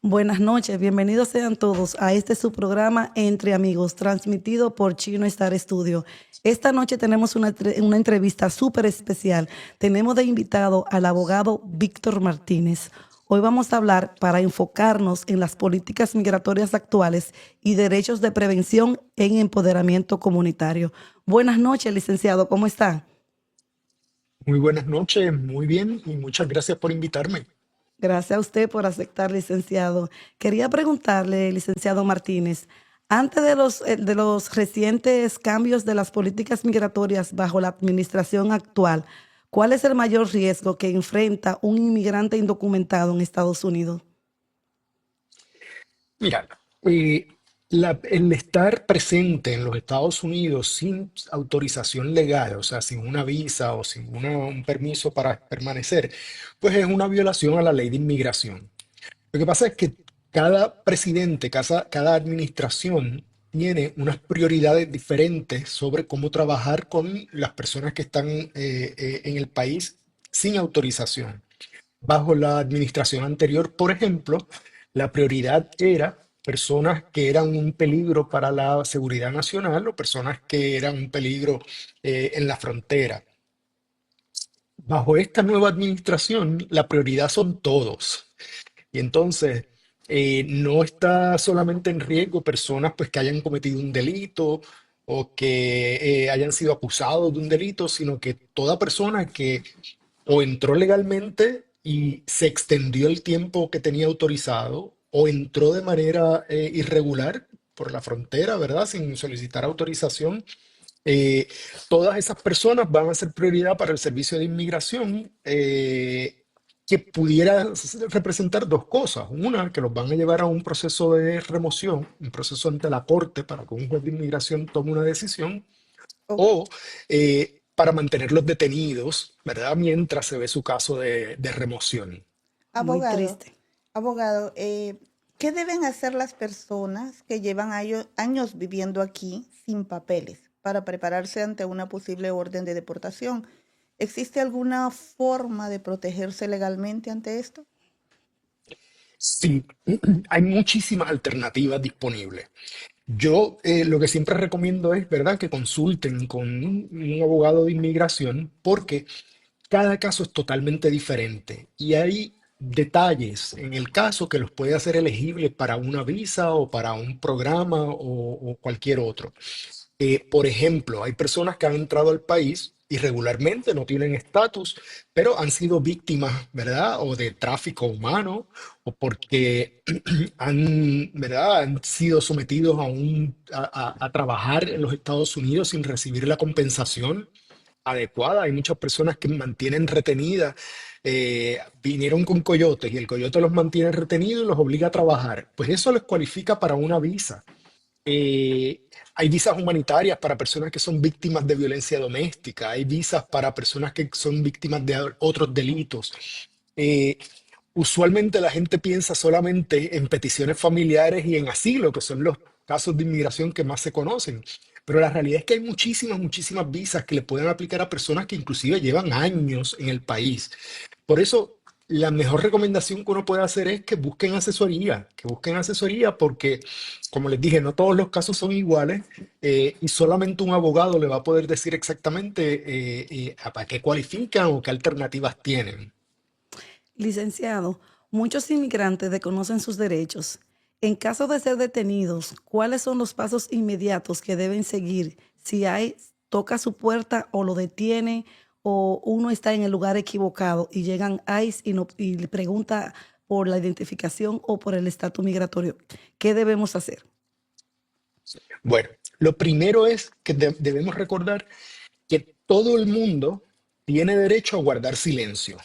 Buenas noches, bienvenidos sean todos a este su programa Entre Amigos, transmitido por Chino Star Studio. Esta noche tenemos una entrevista súper especial. Tenemos de invitado al abogado Víctor Martínez. Hoy vamos a hablar para enfocarnos en las políticas migratorias actuales y derechos de prevención en empoderamiento comunitario. Buenas noches, licenciado, ¿cómo está? Muy buenas noches, muy bien y muchas gracias por invitarme. Gracias a usted por aceptar, licenciado. Quería preguntarle, licenciado Martínez, antes de los recientes cambios de las políticas migratorias bajo la administración actual, ¿cuál es el mayor riesgo que enfrenta un inmigrante indocumentado en Estados Unidos? Mira, el estar presente en los Estados Unidos sin autorización legal, o sea, sin una visa o sin un permiso para permanecer, pues es una violación a la ley de inmigración. Lo que pasa es que cada presidente, cada administración tiene unas prioridades diferentes sobre cómo trabajar con las personas que están en el país sin autorización. Bajo la administración anterior, por ejemplo, la prioridad era personas que eran un peligro para la seguridad nacional o personas que eran un peligro en la frontera. Bajo esta nueva administración, la prioridad son todos. Y entonces, no está solamente en riesgo personas pues, que hayan cometido un delito o que hayan sido acusados de un delito, sino que toda persona que o entró legalmente y se extendió el tiempo que tenía autorizado, o entró de manera irregular por la frontera, ¿verdad? Sin solicitar autorización. Eh, Todas esas personas van a ser prioridad para el servicio de inmigración, que pudiera representar dos cosas. Una, que los van a llevar a un proceso de remoción, un proceso ante la corte para que un juez de inmigración tome una decisión, Oh, o para mantenerlos detenidos, ¿verdad? Mientras se ve su caso de remoción. muy Abogado, triste. abogado, ¿qué deben hacer las personas que llevan años viviendo aquí sin papeles para prepararse ante una posible orden de deportación? ¿Existe alguna forma de protegerse legalmente ante esto? Sí, hay muchísimas alternativas disponibles. Yo lo que siempre recomiendo es, ¿verdad?, que consulten con un abogado de inmigración porque cada caso es totalmente diferente y hay detalles en el caso que los puede hacer elegibles para una visa o para un programa o cualquier otro. Por ejemplo, hay personas que han entrado al país irregularmente, no tienen estatus, pero han sido víctimas, ¿verdad? O de tráfico humano, o porque ¿verdad? Han sido sometidos a trabajar en los Estados Unidos sin recibir la compensación adecuada. Hay muchas personas que mantienen retenidas, vinieron con coyotes y el coyote los mantiene retenidos y los obliga a trabajar. Pues eso les cualifica para una visa. Hay visas humanitarias para personas que son víctimas de violencia doméstica, hay visas para personas que son víctimas de otros delitos. Eh, Usualmente la gente piensa solamente en peticiones familiares y en asilo, que son los casos de inmigración que más se conocen. Pero la realidad es que hay muchísimas, muchísimas visas que le pueden aplicar a personas que inclusive llevan años en el país. Por eso, la mejor recomendación que uno puede hacer es que busquen asesoría porque, como les dije, no todos los casos son iguales, y solamente un abogado le va a poder decir exactamente para qué cualifican o qué alternativas tienen. Licenciado, muchos inmigrantes desconocen sus derechos. En caso de ser detenidos, ¿cuáles son los pasos inmediatos que deben seguir si hay toca su puerta o lo detiene o uno está en el lugar equivocado y llegan ICE y le pregunta por la identificación o por el estatus migratorio? ¿Qué debemos hacer? Bueno, lo primero es que debemos recordar que todo el mundo tiene derecho a guardar silencio.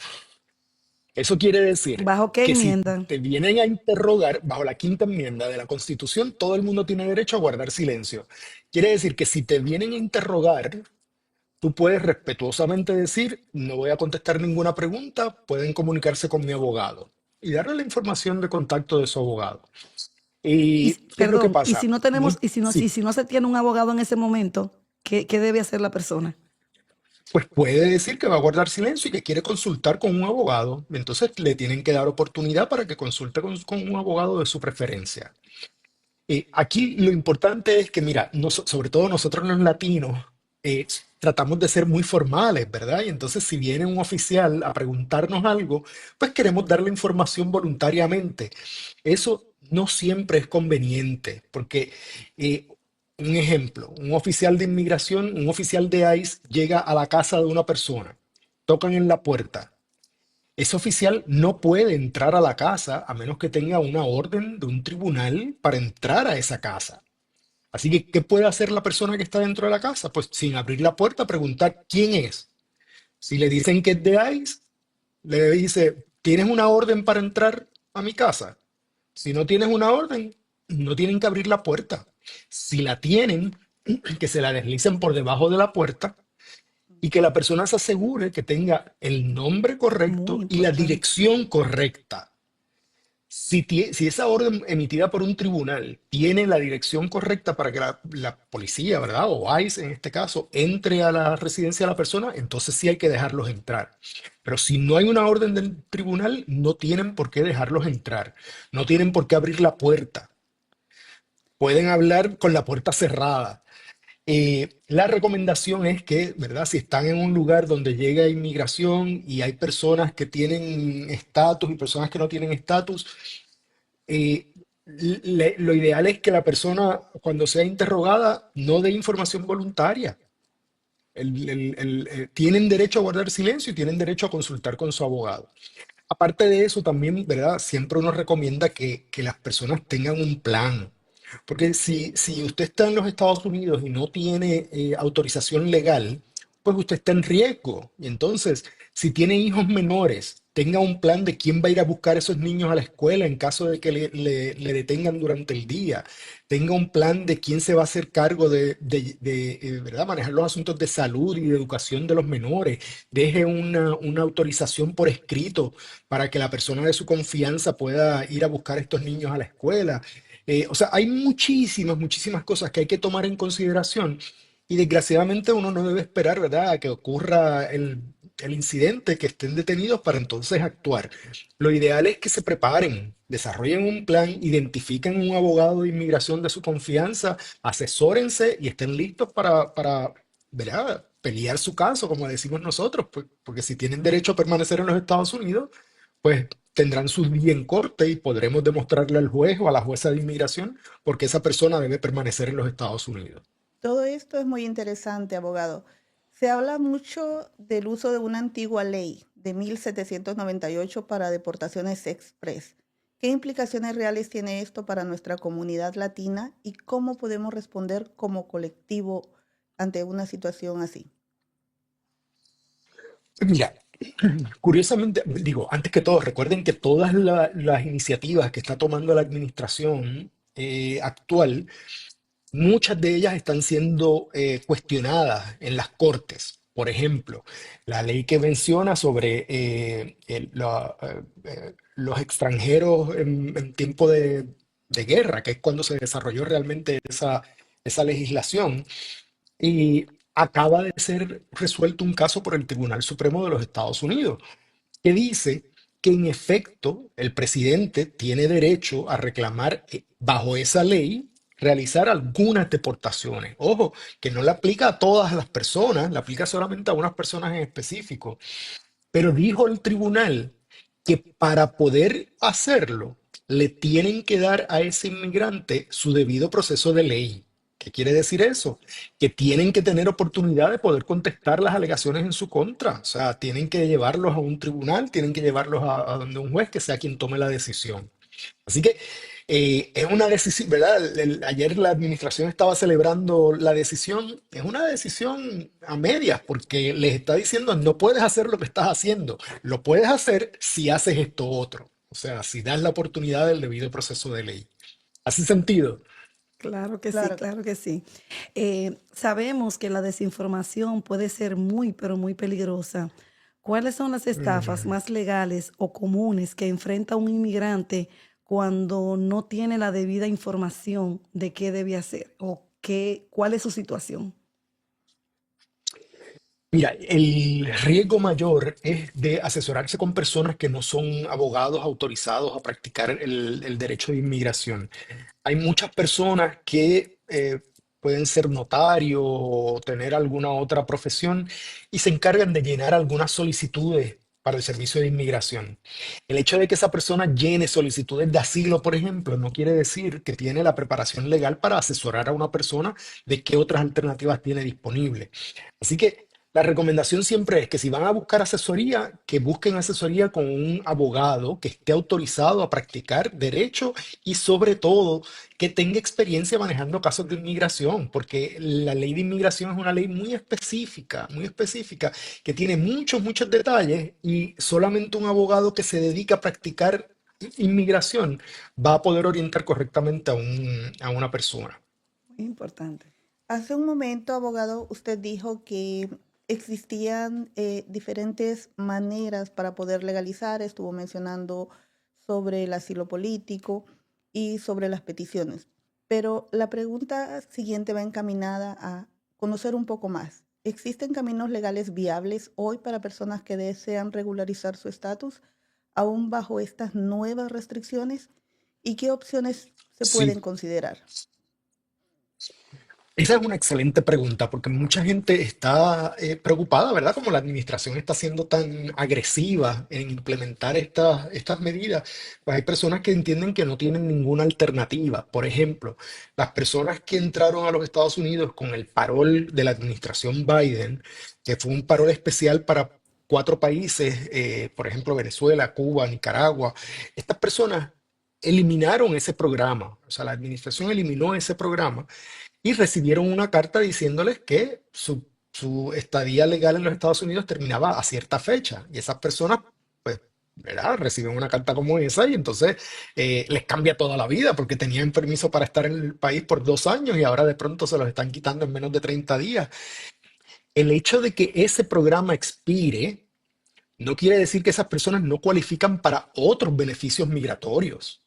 Eso quiere decir ¿Bajo qué que si enmienda? te vienen a interrogar bajo la quinta enmienda de la Constitución, todo el mundo tiene derecho a guardar silencio. Quiere decir que si te vienen a interrogar, tú puedes respetuosamente decir, no voy a contestar ninguna pregunta, pueden comunicarse con mi abogado y darle la información de contacto de su abogado. ¿Y qué es lo que Perdón, y pasa? si no tenemos, Sí. y si no se tiene un abogado en ese momento, ¿qué debe hacer la persona? pues puede decir que va a guardar silencio y que quiere consultar con un abogado. Entonces le tienen que dar oportunidad para que consulte con un abogado de su preferencia. Aquí lo importante es que, mira, sobre todo nosotros los latinos, tratamos de ser muy formales, ¿verdad? Y entonces si viene un oficial a preguntarnos algo, pues queremos darle información voluntariamente. Eso no siempre es conveniente, porque un ejemplo, un oficial de inmigración, un oficial de ICE llega a la casa de una persona, tocan en la puerta. Ese oficial no puede entrar a la casa a menos que tenga una orden de un tribunal para entrar a esa casa. Así que, ¿qué puede hacer la persona que está dentro de la casa? Pues sin abrir la puerta, preguntar quién es. Si le dicen que es de ICE, le dice, ¿tienes una orden para entrar a mi casa? Si no tienes una orden, no tienen que abrir la puerta. Si la tienen, que se la deslicen por debajo de la puerta y que la persona se asegure que tenga el nombre Muy correcto y la importante. dirección correcta. Si esa orden emitida por un tribunal tiene la dirección correcta para que la policía, ¿verdad? O ICE en este caso, entre a la residencia de la persona, entonces sí hay que dejarlos entrar. Pero si no hay una orden del tribunal, no tienen por qué dejarlos entrar. No tienen por qué abrir la puerta. Pueden hablar con la puerta cerrada. La recomendación es que, ¿verdad? Si están en un lugar donde llega inmigración y hay personas que tienen estatus y personas que no tienen estatus, eh, lo ideal es que la persona, cuando sea interrogada, no dé información voluntaria. Tienen derecho a guardar silencio y tienen derecho a consultar con su abogado. Aparte de eso, también, ¿verdad? Siempre uno recomienda que las personas tengan un plan. Porque si usted está en los Estados Unidos y no tiene autorización legal, pues usted está en riesgo. Y entonces, si tiene hijos menores, tenga un plan de quién va a ir a buscar a esos niños a la escuela en caso de que le detengan durante el día. Tenga un plan de quién se va a hacer cargo ¿verdad? Manejar los asuntos de salud y de educación de los menores. Deje una autorización por escrito para que la persona de su confianza pueda ir a buscar a estos niños a la escuela. O sea, hay muchísimas cosas que hay que tomar en consideración y desgraciadamente uno no debe esperar, ¿verdad?, a que ocurra el incidente, que estén detenidos para entonces actuar. Lo ideal es que se preparen, desarrollen un plan, identifiquen un abogado de inmigración de su confianza, asesórense y estén listos para, ¿verdad?, pelear su caso, como decimos nosotros, porque si tienen derecho a permanecer en los Estados Unidos, pues tendrán su día en corte y podremos demostrarle al juez o a la jueza de inmigración porque esa persona debe permanecer en los Estados Unidos. Todo esto es muy interesante, abogado. Se habla mucho del uso de una antigua ley de 1798 para deportaciones express. ¿Qué implicaciones reales tiene esto para nuestra comunidad latina y cómo podemos responder como colectivo ante una situación así? Mira, curiosamente, digo, antes que todo, recuerden que todas las iniciativas que está tomando la administración actual, muchas de ellas están siendo cuestionadas en las cortes. Por ejemplo, la ley que menciona sobre los extranjeros en tiempo de guerra, que es cuando se desarrolló realmente esa legislación, y acaba de ser resuelto un caso por el Tribunal Supremo de los Estados Unidos que dice que en efecto el presidente tiene derecho a reclamar bajo esa ley realizar algunas deportaciones. Ojo, que no le aplica a todas las personas, le aplica solamente a unas personas en específico. Pero dijo el tribunal que para poder hacerlo, le tienen que dar a ese inmigrante su debido proceso de ley. ¿Qué quiere decir eso? Que tienen que tener oportunidad de poder contestar las alegaciones en su contra. O sea, tienen que llevarlos a un tribunal, tienen que llevarlos a donde un juez que sea quien tome la decisión. Así que es una decisión, ¿verdad? Ayer la administración estaba celebrando la decisión. Es una decisión a medias porque les está diciendo no puedes hacer lo que estás haciendo. Lo puedes hacer si haces esto otro. O sea, si das la oportunidad del debido proceso de ley. ¿Hace sentido? Claro que sí, Claro, claro que sí. Sabemos que la desinformación puede ser muy, pero muy peligrosa. ¿Cuáles son las estafas Ujú. más legales o comunes que enfrenta un inmigrante cuando no tiene la debida información de qué debe hacer o cuál es su situación? Mira, el riesgo mayor es de asesorarse con personas que no son abogados autorizados a practicar el derecho de inmigración. Hay muchas personas que pueden ser notarios o tener alguna otra profesión y se encargan de llenar algunas solicitudes para el servicio de inmigración. El hecho de que esa persona llene solicitudes de asilo, por ejemplo, no quiere decir que tiene la preparación legal para asesorar a una persona de qué otras alternativas tiene disponible. Así que la recomendación siempre es que si van a buscar asesoría, que busquen asesoría con un abogado que esté autorizado a practicar derecho y sobre todo que tenga experiencia manejando casos de inmigración, porque la ley de inmigración es una ley muy específica, que tiene muchos, muchos detalles y solamente un abogado que se dedica a practicar inmigración va a poder orientar correctamente a una persona. Muy importante. Hace un momento, abogado, usted dijo que existían diferentes maneras para poder legalizar. Estuvo mencionando sobre el asilo político y sobre las peticiones. Pero la pregunta siguiente va encaminada a conocer un poco más. ¿Existen caminos legales viables hoy para personas que desean regularizar su estatus, aún bajo estas nuevas restricciones? ¿Y qué opciones se pueden Sí. considerar? Esa es una excelente pregunta porque mucha gente está preocupada, ¿verdad? Como la administración está siendo tan agresiva en implementar estas medidas, pues hay personas que entienden que no tienen ninguna alternativa. Por ejemplo, las personas que entraron a los Estados Unidos con el parol de la administración Biden, que fue un parol especial para 4 países, por ejemplo, Venezuela, Cuba, Nicaragua, estas personas eliminaron ese programa, o sea, la administración eliminó ese programa y recibieron una carta diciéndoles que su estadía legal en los Estados Unidos terminaba a cierta fecha. Y esas personas, pues, ¿verdad? Reciben una carta como esa y entonces les cambia toda la vida porque tenían permiso para estar en el país por 2 años y ahora de pronto se los están quitando en menos de 30 días. El hecho de que ese programa expire no quiere decir que esas personas no cualifican para otros beneficios migratorios.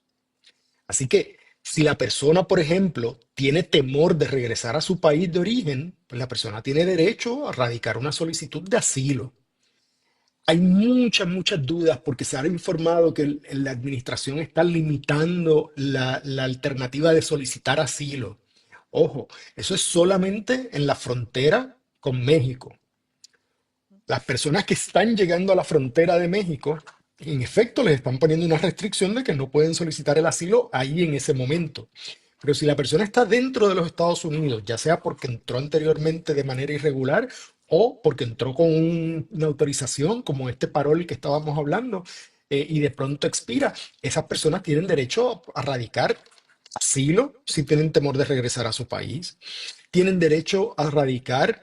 Así que si la persona, por ejemplo, tiene temor de regresar a su país de origen, pues la persona tiene derecho a radicar una solicitud de asilo. Hay muchas, muchas dudas porque se ha informado que la administración está limitando la alternativa de solicitar asilo. Ojo, eso es solamente en la frontera con México. Las personas que están llegando a la frontera de México, en efecto, les están poniendo una restricción de que no pueden solicitar el asilo ahí en ese momento. Pero si la persona está dentro de los Estados Unidos, ya sea porque entró anteriormente de manera irregular o porque entró con una autorización, como este parol que estábamos hablando, y de pronto expira, esas personas tienen derecho a radicar asilo si tienen temor de regresar a su país. Tienen derecho a radicar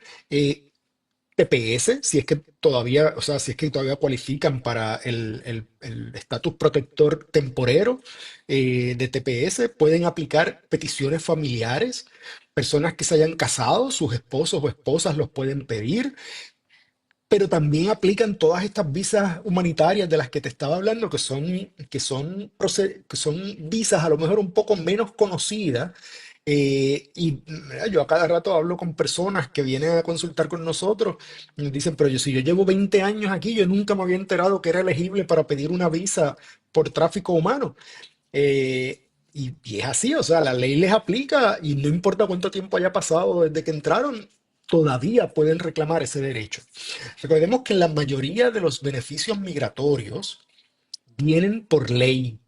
TPS, si es que todavía, o sea, si es que todavía cualifican para el estatus protector temporero de TPS, pueden aplicar peticiones familiares, personas que se hayan casado, sus esposos o esposas los pueden pedir, pero también aplican todas estas visas humanitarias de las que te estaba hablando, que son visas a lo mejor un poco menos conocidas. Y mira, yo a cada rato hablo con personas que vienen a consultar con nosotros y nos dicen, pero si yo llevo 20 años aquí, yo nunca me había enterado que era elegible para pedir una visa por tráfico humano. Y es así, o sea, la ley les aplica y no importa cuánto tiempo haya pasado desde que entraron, todavía pueden reclamar ese derecho. Recordemos que la mayoría de los beneficios migratorios vienen por ley.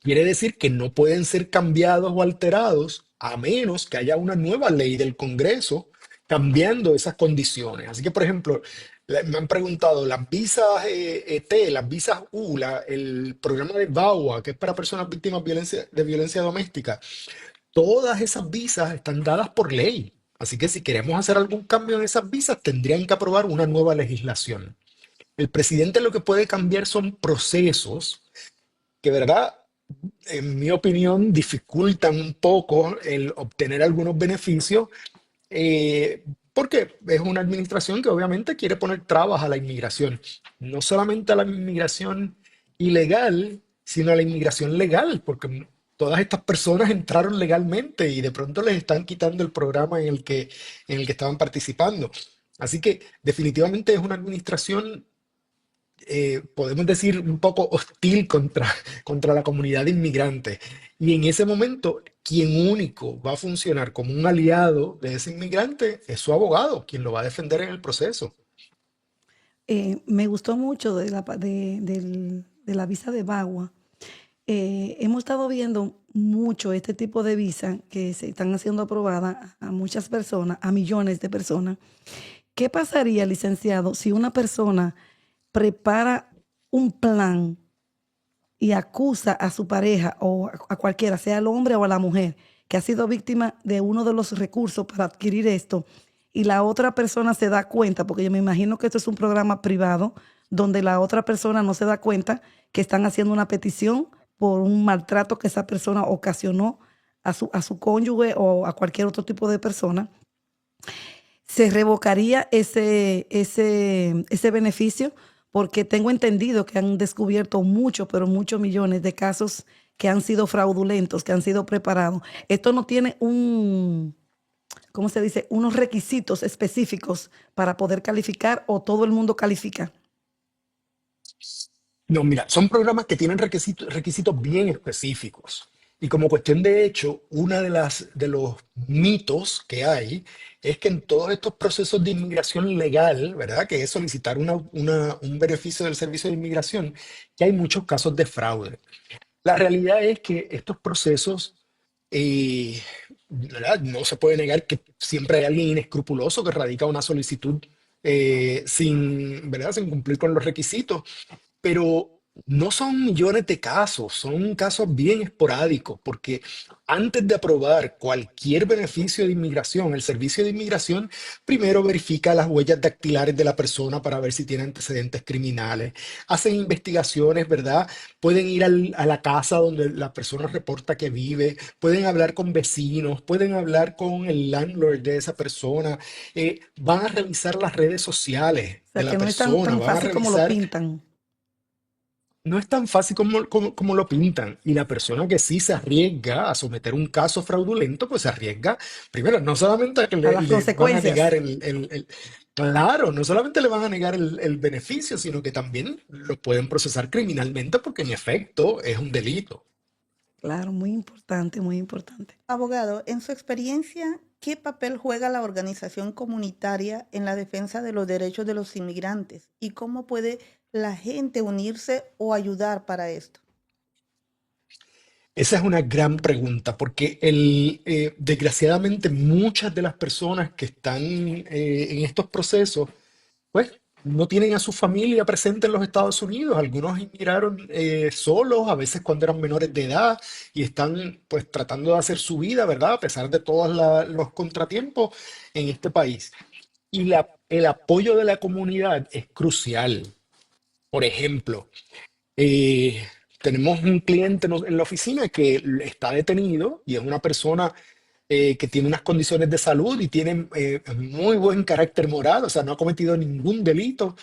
Quiere decir que no pueden ser cambiados o alterados a menos que haya una nueva ley del Congreso cambiando esas condiciones. Así que, por ejemplo, me han preguntado las visas T, las visas U, el programa de VAWA, que es para personas víctimas de violencia doméstica. Todas esas visas están dadas por ley. Así que si queremos hacer algún cambio en esas visas, tendrían que aprobar una nueva legislación. El presidente lo que puede cambiar son procesos que, ¿verdad? En mi opinión, dificultan un poco el obtener algunos beneficios, porque es una administración que obviamente quiere poner trabas a la inmigración, no solamente a la inmigración ilegal, sino a la inmigración legal, porque todas estas personas entraron legalmente y de pronto les están quitando el programa en el que estaban participando. Así que definitivamente es una administración, podemos decir, un poco hostil contra la comunidad de inmigrantes. Y en ese momento, quien único va a funcionar como un aliado de ese inmigrante es su abogado, quien lo va a defender en el proceso. Me gustó mucho de la visa de Bagua. Hemos estado viendo mucho este tipo de visa que se están haciendo aprobadas a muchas personas, a millones de personas. ¿Qué pasaría, licenciado, si una persona prepara un plan y acusa a su pareja o a cualquiera, sea el hombre o a la mujer, que ha sido víctima de uno de los recursos para adquirir esto, y la otra persona se da cuenta, porque yo me imagino que esto es un programa privado, donde la otra persona no se da cuenta que están haciendo una petición por un maltrato que esa persona ocasionó a su cónyuge o a cualquier otro tipo de persona, se revocaría ese beneficio, porque tengo entendido que han descubierto muchos, pero muchos millones de casos que han sido fraudulentos, que han sido preparados. Esto no tiene ¿cómo se dice? Unos requisitos específicos para poder calificar, o todo el mundo califica. No, mira, son programas que tienen requisitos bien específicos. Y como cuestión de hecho, de los mitos que hay es que en todos estos procesos de inmigración legal, ¿verdad? Que es solicitar un beneficio del servicio de inmigración, que hay muchos casos de fraude. La realidad es que estos procesos, eh, ¿verdad? No se puede negar que siempre hay alguien inescrupuloso que radica una solicitud ¿verdad? Sin cumplir con los requisitos, pero no son millones de casos, son casos bien esporádicos, porque antes de aprobar cualquier beneficio de inmigración, el servicio de inmigración primero verifica las huellas dactilares de la persona para ver si tiene antecedentes criminales, hacen investigaciones, ¿verdad? Pueden ir a la casa donde la persona reporta que vive, pueden hablar con vecinos, pueden hablar con el landlord de esa persona, van a revisar las redes sociales O de sea, la que no es tan, persona, tan van a fácil como lo revisar. pintan. No es tan fácil como lo pintan. Y la persona que sí se arriesga a someter un caso fraudulento, pues se arriesga, primero, no solamente a que A le, las le van a negar consecuencias. claro, no solamente le van a negar el beneficio, sino que también lo pueden procesar criminalmente porque en efecto es un delito. Claro, muy importante, muy importante. Abogado, en su experiencia, ¿qué papel juega la organización comunitaria en la defensa de los derechos de los inmigrantes? ¿Y cómo puede la gente unirse o ayudar para esto? Esa es una gran pregunta, porque desgraciadamente muchas de las personas que están en estos procesos pues no tienen a su familia presente en los Estados Unidos. Algunos inmigraron solos, a veces cuando eran menores de edad, y están pues tratando de hacer su vida, ¿verdad? A pesar de todos los contratiempos en este país. Y el apoyo de la comunidad es crucial. Por ejemplo, eh, tenemos un cliente en la oficina que está detenido y es una persona que tiene unas condiciones de salud y tiene muy buen carácter moral, o sea, no ha cometido ningún delito,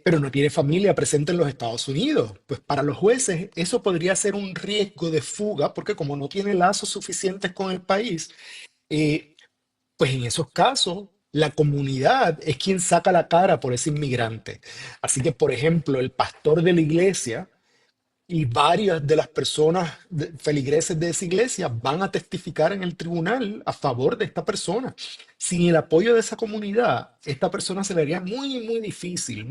pero no tiene familia presente en los Estados Unidos. Pues para los jueces eso podría ser un riesgo de fuga, porque como no tiene lazos suficientes con el país, eh, pues en esos casos la comunidad es quien saca la cara por ese inmigrante. Así que, por ejemplo, el pastor de la iglesia y varias de las personas feligreses de esa iglesia van a testificar en el tribunal a favor de esta persona. Sin el apoyo de esa comunidad, esta persona se le haría muy difícil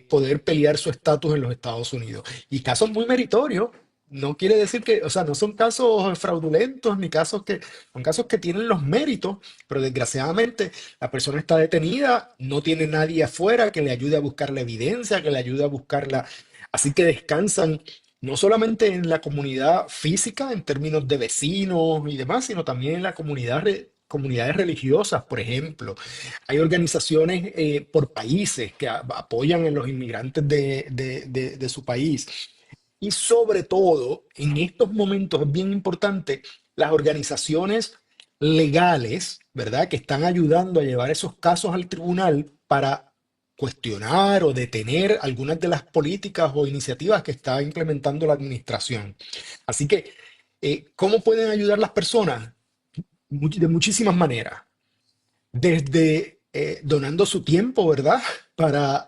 poder pelear su estatus en los Estados Unidos. Y casos muy meritorios. No quiere decir que, o sea, no son casos fraudulentos ni son casos que tienen los méritos, pero desgraciadamente la persona está detenida, no tiene nadie afuera que le ayude a buscar la evidencia, que le ayude a buscar la. Así que descansan no solamente en la comunidad física, en términos de vecinos y demás, sino también en la comunidades religiosas, por ejemplo. Hay organizaciones por países que apoyan a los inmigrantes de su país. Y sobre todo, en estos momentos es bien importante las organizaciones legales, ¿verdad? Que están ayudando a llevar esos casos al tribunal para cuestionar o detener algunas de las políticas o iniciativas que está implementando la administración. Así que, ¿cómo pueden ayudar las personas? De muchísimas maneras. Desde donando su tiempo, ¿verdad? Para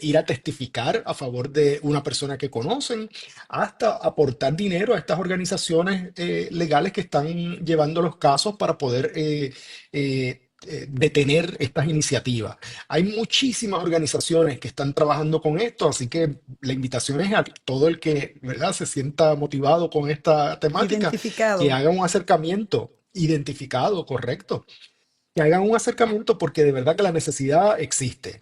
ir a testificar a favor de una persona que conocen, hasta aportar dinero a estas organizaciones legales que están llevando los casos para poder detener estas iniciativas. Hay muchísimas organizaciones que están trabajando con esto, así que la invitación es a todo el que, ¿verdad?, se sienta motivado con esta temática, que Identificado. haga un acercamiento identificado, correcto, que hagan un acercamiento porque de verdad que la necesidad existe.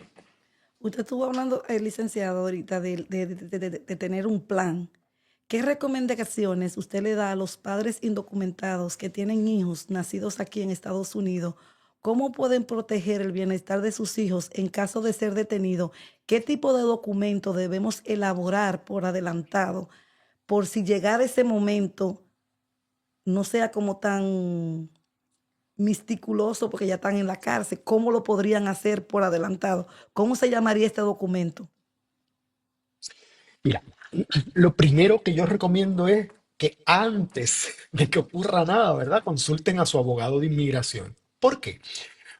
Usted estuvo hablando, licenciado, ahorita de tener un plan. ¿Qué recomendaciones usted le da a los padres indocumentados que tienen hijos nacidos aquí en Estados Unidos? ¿Cómo pueden proteger el bienestar de sus hijos en caso de ser detenidos? ¿Qué tipo de documento debemos elaborar por adelantado por si llegara ese momento no sea como tan misticuloso porque ya están en la cárcel? ¿Cómo lo podrían hacer por adelantado? ¿Cómo se llamaría este documento? Mira, lo primero que yo recomiendo es que antes de que ocurra nada, ¿verdad?, consulten a su abogado de inmigración. ¿Por qué?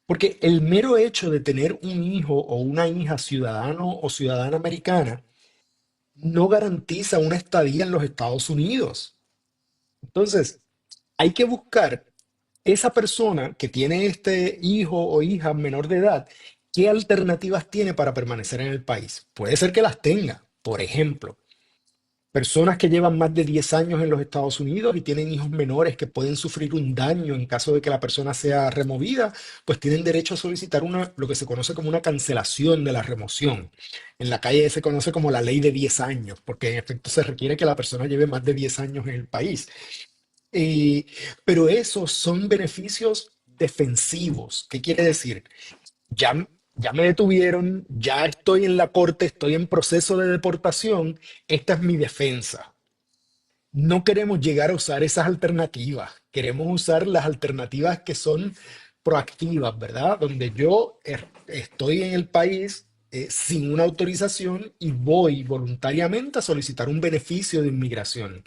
Porque el mero hecho de tener un hijo o una hija ciudadano o ciudadana americana no garantiza una estadía en los Estados Unidos. Entonces, hay que buscar esa persona que tiene este hijo o hija menor de edad, ¿qué alternativas tiene para permanecer en el país? Puede ser que las tenga. Por ejemplo, personas que llevan más de 10 años en los Estados Unidos y tienen hijos menores que pueden sufrir un daño en caso de que la persona sea removida, pues tienen derecho a solicitar lo que se conoce como una cancelación de la remoción. En la calle se conoce como la ley de 10 años, porque en efecto se requiere que la persona lleve más de 10 años en el país. Eh, pero esos son beneficios defensivos. ¿Qué quiere decir? Ya, ya me detuvieron, ya estoy en la corte, estoy en proceso de deportación, esta es mi defensa. No queremos llegar a usar esas alternativas, queremos usar las alternativas que son proactivas, ¿verdad? Donde yo estoy en el país sin una autorización y voy voluntariamente a solicitar un beneficio de inmigración.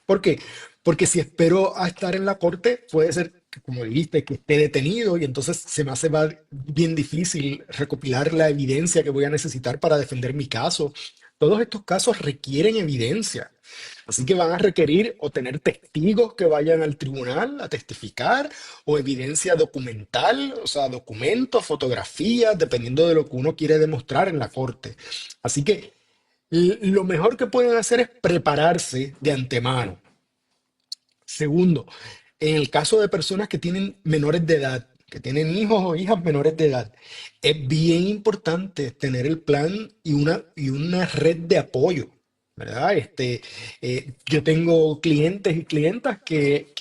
¿Por qué? Porque si espero a estar en la corte, puede ser, que, como dijiste, que esté detenido y entonces se me hace bien difícil recopilar la evidencia que voy a necesitar para defender mi caso. Todos estos casos requieren evidencia. Así que van a requerir o tener testigos que vayan al tribunal a testificar o evidencia documental, o sea, documentos, fotografías, dependiendo de lo que uno quiere demostrar en la corte. Así que lo mejor que pueden hacer es prepararse de antemano. Segundo, en el caso de personas que tienen menores de edad, que tienen hijos o hijas menores de edad, es bien importante tener el plan y una red de apoyo, ¿verdad? Yo tengo clientes y clientas que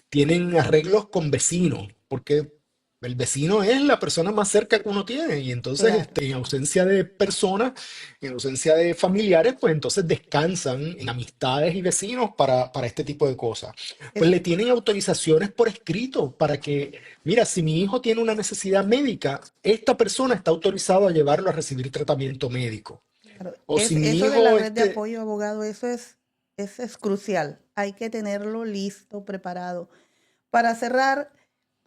tienen arreglos con vecinos, porque el vecino es la persona más cerca que uno tiene y entonces Claro. en ausencia de personas, en ausencia de familiares, pues entonces descansan en amistades y vecinos para este tipo de cosas. Pues Es, le tienen autorizaciones por escrito para que, mira, si mi hijo tiene una necesidad médica, esta persona está autorizada a llevarlo a recibir tratamiento médico. claro, O si mi eso de la hijo, red de apoyo, abogado, eso es crucial. Hay que tenerlo listo, preparado. Para cerrar,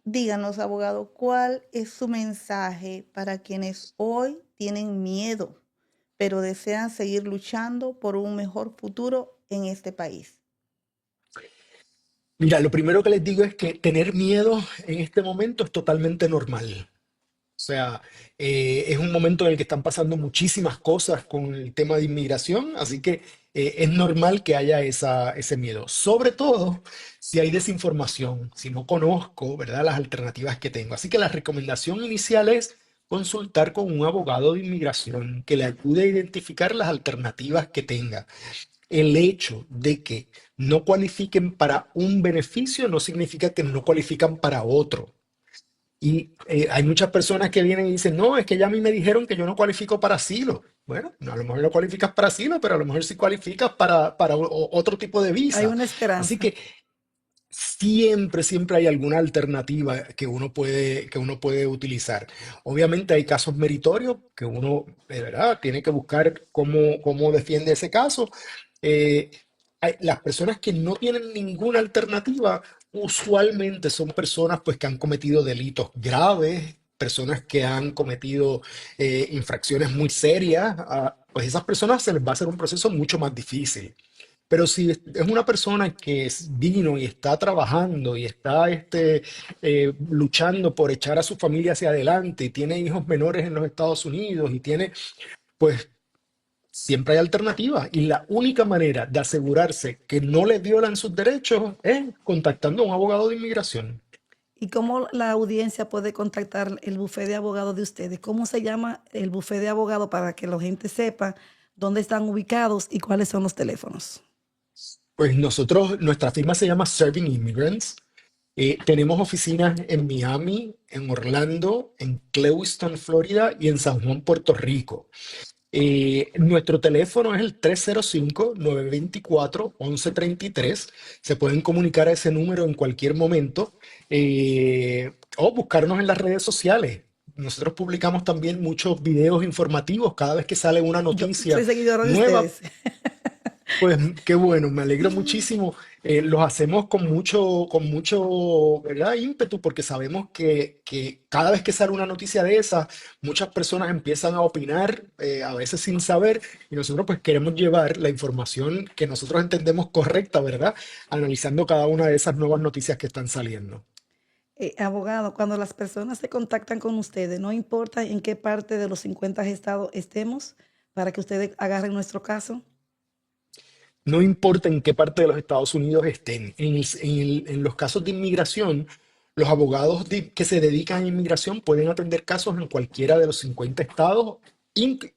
díganos, abogado, ¿cuál es su mensaje para quienes hoy tienen miedo, pero desean seguir luchando por un mejor futuro en este país? mira, lo primero que les digo es que tener miedo en este momento es totalmente normal. O sea, es un momento en el que están pasando muchísimas cosas con el tema de inmigración, así que es normal que haya ese miedo. Sobre todo si hay desinformación, si no conozco, ¿verdad?, las alternativas que tengo. Así que la recomendación inicial es consultar con un abogado de inmigración que le ayude a identificar las alternativas que tenga. El hecho de que no cualifiquen para un beneficio no significa que no cualifican para otro. Y hay muchas personas que vienen y dicen, no, es que ya a mí me dijeron que yo no cualifico para asilo. Bueno, no, a lo mejor no cualificas para asilo, pero a lo mejor sí cualificas para otro tipo de Hay visa. una Así esperanza. que siempre hay alguna alternativa que uno puede utilizar. Obviamente hay casos meritorios que uno, de verdad, tiene que buscar cómo defiende ese caso. Eh, las personas que no tienen ninguna alternativa usualmente son personas pues que han cometido delitos graves, personas que han cometido infracciones muy serias, pues esas personas se les va a hacer un proceso mucho más difícil. Pero si es una persona que vino y está trabajando y está luchando por echar a su familia hacia adelante y tiene hijos menores en los Estados Unidos y tiene, pues siempre hay alternativas. Y la única manera de asegurarse que no le violan sus derechos es contactando a un abogado de inmigración. ¿Y cómo la audiencia puede contactar el bufete de abogados de ustedes? ¿Cómo se llama el bufete de abogados para que la gente sepa dónde están ubicados y cuáles son los teléfonos? Pues nosotros, nuestra firma se llama Serving Immigrants. Tenemos oficinas en Miami, en Orlando, en Clewiston, Florida y en San Juan, Puerto Rico. Nuestro teléfono es el 305-924-1133. Se pueden comunicar a ese número en cualquier momento o buscarnos en las redes sociales. Nosotros publicamos también muchos videos informativos cada vez que sale una Yo noticia soy seguidora de nueva. ustedes. Pues qué bueno, me alegro muchísimo. Los hacemos con mucho, ¿verdad? Ímpetu, porque sabemos que cada vez que sale una noticia de esa, muchas personas empiezan a opinar, a veces sin saber, y nosotros pues queremos llevar la información que nosotros entendemos correcta, ¿verdad? Analizando cada una de esas nuevas noticias que están saliendo. Abogado, cuando las personas se contactan con ustedes, no importa en qué parte de los 50 estados estemos, para que ustedes agarren nuestro caso. No importa en qué parte de los Estados Unidos estén. En los casos de inmigración, los abogados que se dedican a inmigración pueden atender casos en cualquiera de los 50 estados, inc-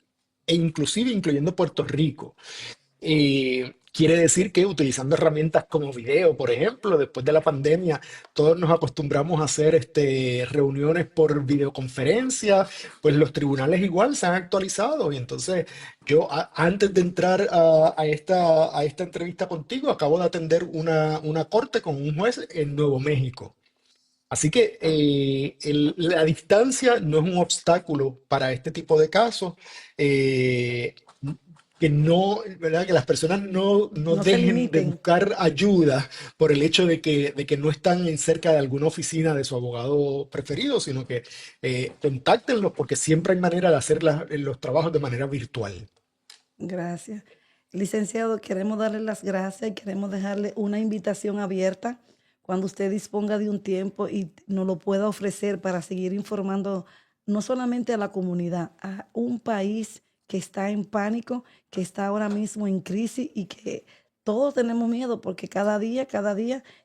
e inclusive incluyendo Puerto Rico. Quiere decir que utilizando herramientas como video, por ejemplo, después de la pandemia, todos nos acostumbramos a hacer reuniones por videoconferencia, pues los tribunales igual se han actualizado. Y entonces yo, antes de entrar a esta entrevista contigo, acabo de atender una corte con un juez en Nuevo México. Así que la distancia no es un obstáculo para este tipo de casos. eh, que no, ¿verdad? Que las personas no No se dejen de limiten. buscar ayuda por el hecho de que no están en cerca de alguna oficina de su abogado preferido, sino que contáctenlos porque siempre hay manera de hacer los trabajos de manera virtual. Gracias. Licenciado, queremos darle las gracias y queremos dejarle una invitación abierta cuando usted disponga de un tiempo y nos lo pueda ofrecer para seguir informando no solamente a la comunidad, a un país que está en pánico, que está ahora mismo en crisis y que todos tenemos miedo porque cada día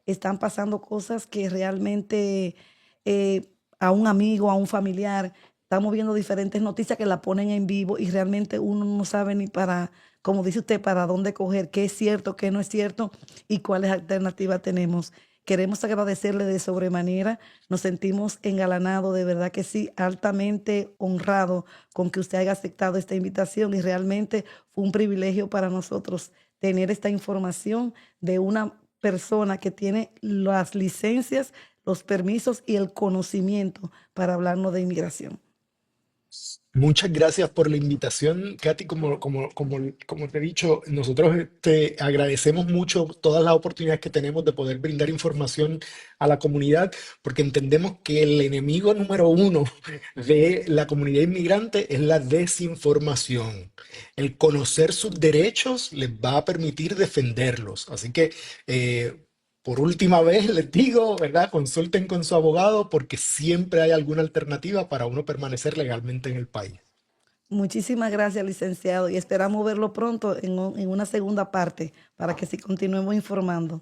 están pasando cosas que realmente a un amigo, a un familiar, estamos viendo diferentes noticias que la ponen en vivo y realmente uno no sabe ni para, como dice usted, para dónde coger, qué es cierto, qué no es cierto y cuáles alternativas tenemos. Queremos agradecerle de sobremanera, nos sentimos engalanados, de verdad que sí, altamente honrado con que usted haya aceptado esta invitación y realmente fue un privilegio para nosotros tener esta información de una persona que tiene las licencias, los permisos y el conocimiento para hablarnos de inmigración. Muchas gracias por la invitación, Katy. Como te he dicho, nosotros te agradecemos mucho todas las oportunidades que tenemos de poder brindar información a la comunidad, porque entendemos que el enemigo número uno de la comunidad inmigrante es la desinformación. El conocer sus derechos les va a permitir defenderlos. Así que, por última vez les digo, ¿verdad? Consulten con su abogado porque siempre hay alguna alternativa para uno permanecer legalmente en el país. Muchísimas gracias, licenciado, y esperamos verlo pronto en una segunda parte para que sí continuemos informando.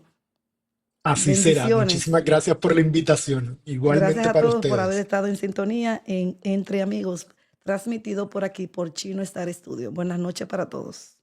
Así será. Bendiciones. Muchísimas gracias por la invitación. Gracias Igualmente a para todos por haber ustedes. estado en sintonía en Entre Amigos, transmitido por aquí por Chino Star Studio. Buenas noches para todos.